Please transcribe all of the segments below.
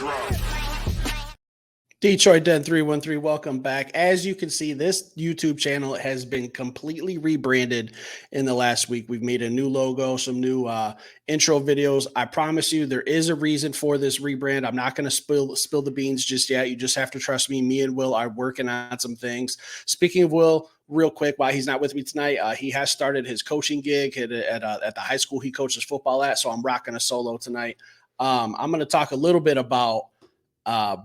drop. Detroit Den 313, welcome back. As you can see, this YouTube channel has been completely rebranded in the last week. We've made a new logo, some new intro videos. I promise you there is a reason for this rebrand. I'm not going to spill the beans just yet. You just have to trust me. Me and Will are working on some things. Speaking of Will, real quick, while he's not with me tonight, he has started his coaching gig at the high school he coaches football at, so I'm rocking a solo tonight. I'm going to talk a little bit about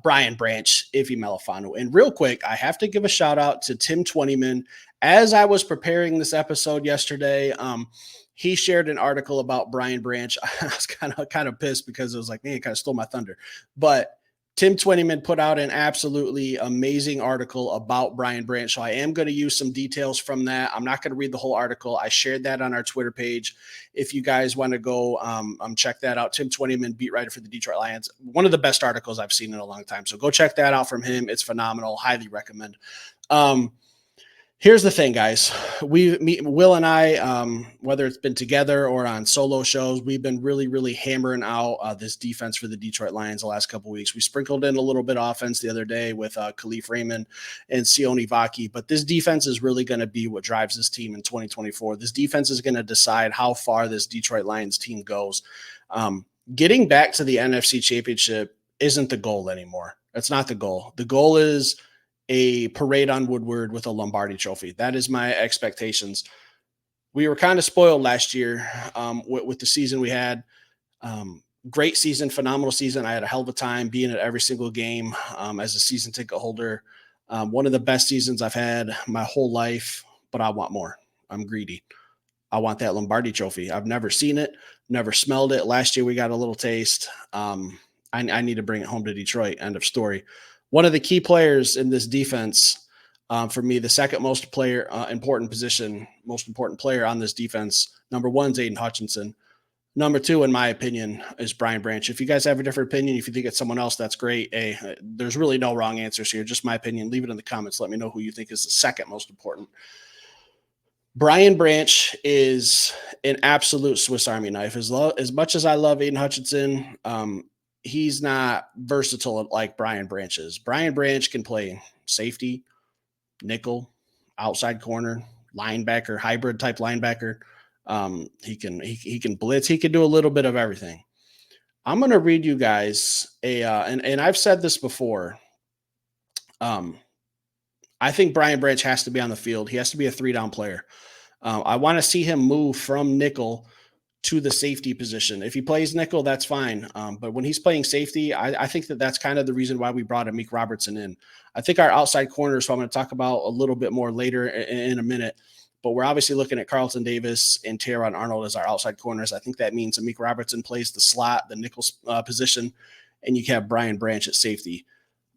Brian Branch, Iffy Melifano. And real quick, I have to give a shout out to Tim Twentyman. As I was preparing this episode yesterday, he shared an article about Brian Branch. I was kind of pissed because it was like, man, it kind of stole my thunder. But Tim Twentyman put out an absolutely amazing article about Brian Branch. So I am going to use some details from that. I'm not going to read the whole article. I shared that on our Twitter page. If you guys want to go check that out, Tim Twentyman, beat writer for the Detroit Lions. One of the best articles I've seen in a long time. So go check that out from him. It's phenomenal. Highly recommend. Here's the thing, guys. Will and I, whether it's been together or on solo shows, we've been really hammering out this defense for the Detroit Lions the last couple of weeks. We sprinkled in a little bit of offense the other day with Khalif Raymond and Sione Vaki, but this defense is really going to be what drives this team in 2024. This defense is going to decide how far this Detroit Lions team goes. Getting back to the NFC Championship isn't the goal anymore. That's not the goal. The goal is a parade on Woodward with a Lombardi trophy. That is my expectations. We were kind of spoiled last year with the season we had. Great season, phenomenal season. I had a hell of a time being at every single game as a season ticket holder. One of the best seasons I've had my whole life, but I want more. I'm greedy. I want that Lombardi trophy. I've never seen it, never smelled it. Last year we got a little taste. I need to bring it home to Detroit. End of story. One of the key players in this defense, for me, the second most important player on this defense, number one is Aiden Hutchinson. Number two, in my opinion, is Brian Branch. If you guys have a different opinion, if you think it's someone else, that's great. Hey, there's really no wrong answers here. Just my opinion. Leave it in the comments. Let me know who you think is the second most important. Brian Branch is an absolute Swiss Army knife. As much as I love Aiden Hutchinson, he's not versatile like Brian Branch is. Brian Branch can play safety, nickel, outside corner, linebacker, hybrid type linebacker. He can blitz. He can do a little bit of everything. I'm going to read you guys and I've said this before. I think Brian Branch has to be on the field. He has to be a 3-down player. I want to see him move from nickel to the safety position. If he plays nickel, that's fine. But when he's playing safety, I think that's kind of the reason why we brought Amik Robertson in. I think our outside corners, so I'm going to talk about a little bit more later in a minute, but we're obviously looking at Carlton Davis and Teron Arnold as our outside corners. I think that means Amik Robertson plays the slot, the nickel position, and you can have Brian Branch at safety.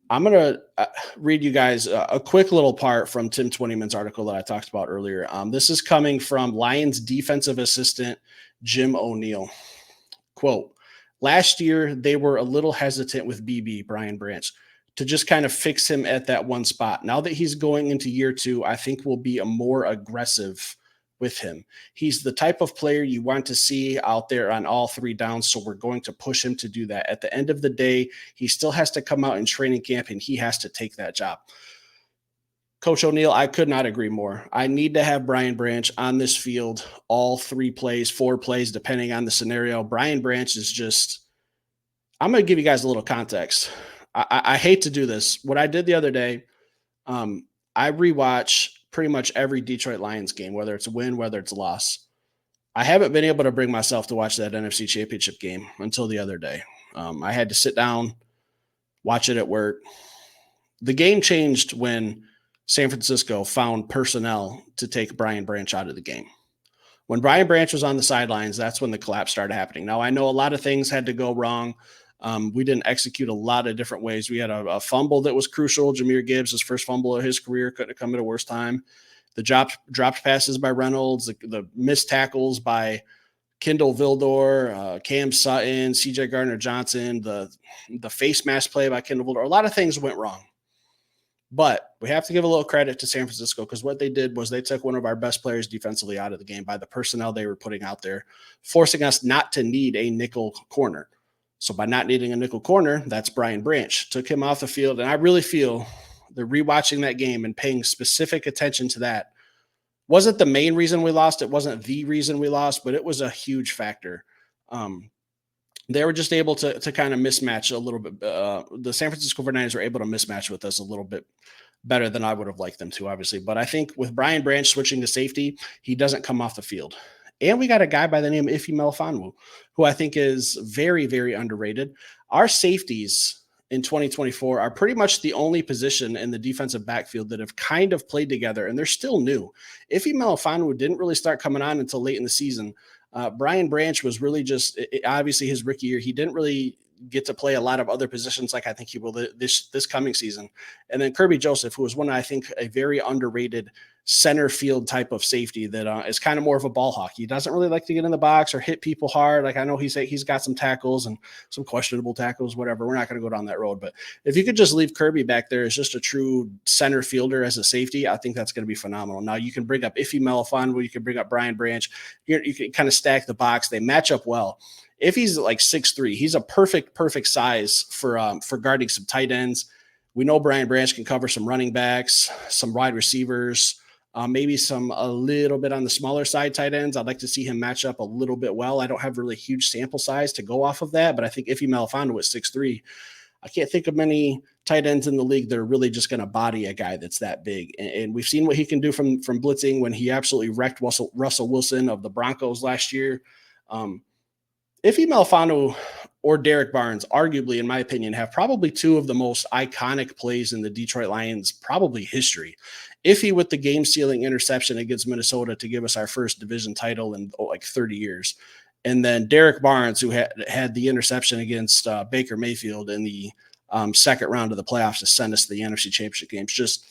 I'm going to read you guys a quick little part from Tim Twentyman's article that I talked about earlier. This is coming from Lions defensive assistant Jim O'Neill. Quote, last year, they were a little hesitant with Brian Branch, to just kind of fix him at that one spot. Now that he's going into year 2, I think we'll be a more aggressive with him. He's the type of player you want to see out there on all 3 downs, so we're going to push him to do that. At the end of the day, he still has to come out in training camp, and he has to take that job. Coach O'Neill, I could not agree more. I need to have Brian Branch on this field all 3 plays, 4 plays, depending on the scenario. Brian Branch is just – I'm going to give you guys a little context. I hate to do this. What I did the other day, I rewatch pretty much every Detroit Lions game, whether it's a win, whether it's a loss. I haven't been able to bring myself to watch that NFC Championship game until the other day. I had to sit down, watch it at work. The game changed when – San Francisco found personnel to take Brian Branch out of the game. When Brian Branch was on the sidelines, that's when the collapse started happening. Now, I know a lot of things had to go wrong. We didn't execute a lot of different ways. We had a fumble that was crucial. Jameer Gibbs, his first fumble of his career, couldn't have come at a worse time. The dropped passes by Reynolds, the missed tackles by Kendall Vildor, Cam Sutton, CJ Gardner-Johnson, the face mask play by Kendall Vildor. A lot of things went wrong. But we have to give a little credit to San Francisco because what they did was they took one of our best players defensively out of the game by the personnel they were putting out there, forcing us not to need a nickel corner. So by not needing a nickel corner, that's Brian Branch. Took him off the field. And I really feel that rewatching that game and paying specific attention to that wasn't the main reason we lost. It wasn't the reason we lost, but it was a huge factor. They were just able to kind of mismatch a little bit. The San Francisco 49ers were able to mismatch with us a little bit better than I would have liked them to, obviously. But I think with Brian Branch switching to safety, he doesn't come off the field. And we got a guy by the name of Ife Melifonwu, who I think is very, very underrated. Our safeties in 2024 are pretty much the only position in the defensive backfield that have kind of played together, and they're still new. Ife Melifonwu didn't really start coming on until late in the season. Brian Branch was really just obviously his rookie year. He didn't really get to play a lot of other positions like I think he will this coming season. And then Kirby Joseph, who was one, I think, a very underrated center field type of safety that is kind of more of a ball hawk. He doesn't really like to get in the box or hit people hard. Like I know he's got some tackles and some questionable tackles, whatever. We're not going to go down that road. But if you could just leave Kirby back there as just a true center fielder as a safety, I think that's going to be phenomenal. Now you can bring up Ife Melifonwu, you can bring up Brian Branch. You can kind of stack the box. They match up well. If he's like 6'3", he's a perfect size for guarding some tight ends. We know Brian Branch can cover some running backs, some wide receivers, maybe a little bit on the smaller side tight ends. I'd like to see him match up a little bit well. I don't have really huge sample size to go off of that, but I think Ife Melifonwu at 6'3", I can't think of many tight ends in the league that are really just going to body a guy that's that big. And we've seen what he can do from blitzing when he absolutely wrecked Russell Wilson of the Broncos last year. Ife Melifonwu or Derek Barnes, arguably, in my opinion, have probably two of the most iconic plays in the Detroit Lions, probably history. Ife with the game-sealing interception against Minnesota to give us our first division title in like 30 years. And then Derek Barnes, who had the interception against Baker Mayfield in the second round of the playoffs to send us to the NFC Championship games. Just,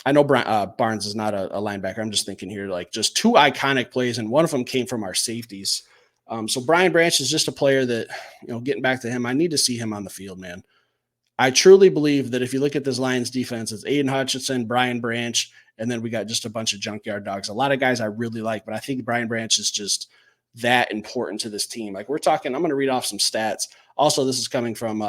I know Barnes is not a linebacker. I'm just thinking here, like just two iconic plays, and one of them came from our safeties. So Brian Branch is just a player that, getting back to him, I need to see him on the field, man. I truly believe that if you look at this Lions defense, it's Aiden Hutchinson, Brian Branch, and then we got just a bunch of junkyard dogs. A lot of guys I really like, but I think Brian Branch is just that important to this team. Like we're talking, I'm going to read off some stats. Also, this is coming from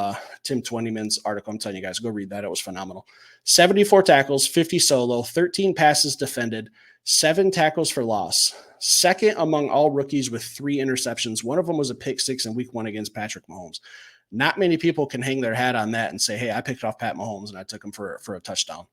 Tim Twentyman's article. I'm telling you guys, go read that. It was phenomenal. 74 tackles, 50 solo, 13 passes defended, 7 tackles for loss. Second among all rookies with 3 interceptions. One of them was a pick 6 in week 1 against Patrick Mahomes. Not many people can hang their hat on that and say, hey, I picked off Pat Mahomes and I took him for a touchdown.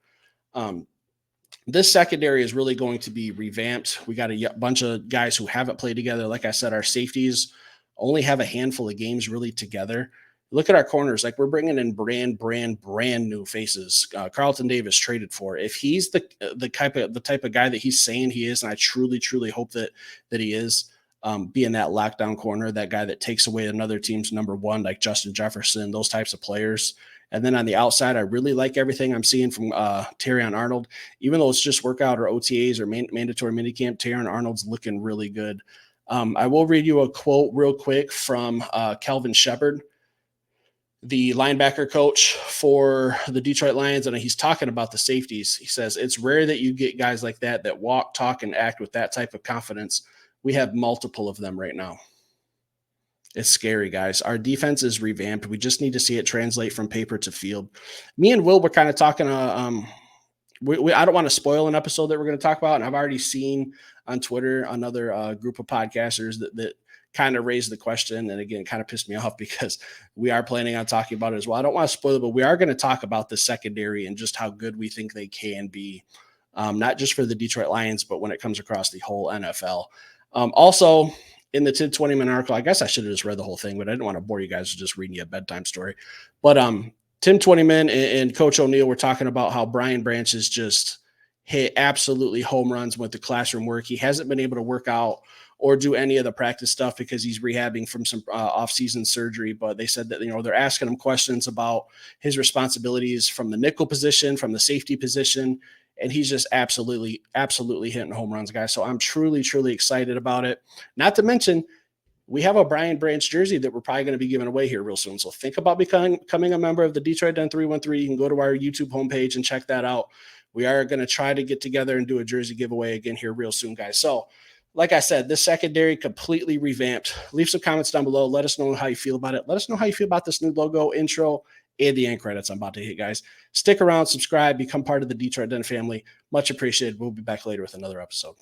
This secondary is really going to be revamped. We got a bunch of guys who haven't played together. Like I said, our safeties only have a handful of games really together. Look at our corners. Like we're bringing in brand new faces. Carlton Davis traded for. If he's the type of guy that he's saying he is, and I truly hope that he is, being that lockdown corner, that guy that takes away another team's number one, like Justin Jefferson, those types of players. And then on the outside, I really like everything I'm seeing from Terrion Arnold. Even though it's just workout or OTAs or mandatory minicamp, Terrion Arnold's looking really good. I will read you a quote real quick from Kelvin Shepard, the linebacker coach for the Detroit Lions, and he's talking about the safeties. He says, it's rare that you get guys like that walk, talk, and act with that type of confidence. We have multiple of them right now. It's scary, guys. Our defense is revamped. We just need to see it translate from paper to field. Me and Will were kind of talking. I don't want to spoil an episode that we're going to talk about, and I've already seen on Twitter another group of podcasters that kind of raised the question, and again, kind of pissed me off because we are planning on talking about it as well. I don't want to spoil it, but we are going to talk about the secondary and just how good we think they can be, not just for the Detroit Lions, but when it comes across the whole NFL. Also, in the Tim Twentyman article, I guess I should have just read the whole thing, but I didn't want to bore you guys with just reading you a bedtime story. But Tim Twentyman and Coach O'Neill were talking about how Brian Branch has just hit absolutely home runs with the classroom work. He hasn't been able to work out or do any of the practice stuff because he's rehabbing from some off-season surgery. But they said that, they're asking him questions about his responsibilities from the nickel position, from the safety position, and he's just absolutely hitting home runs, guys. So I'm truly excited about it. Not to mention, we have a Brian Branch jersey that we're probably going to be giving away here real soon. So think about becoming a member of the Detroit Den 313. You can go to our YouTube homepage and check that out. We are going to try to get together and do a jersey giveaway again here real soon, guys. So like I said, this secondary completely revamped. Leave some comments down below. Let us know how you feel about it. Let us know how you feel about this new logo, intro, and the end credits I'm about to hit, guys. Stick around, subscribe, become part of the Detroit Den family. Much appreciated. We'll be back later with another episode.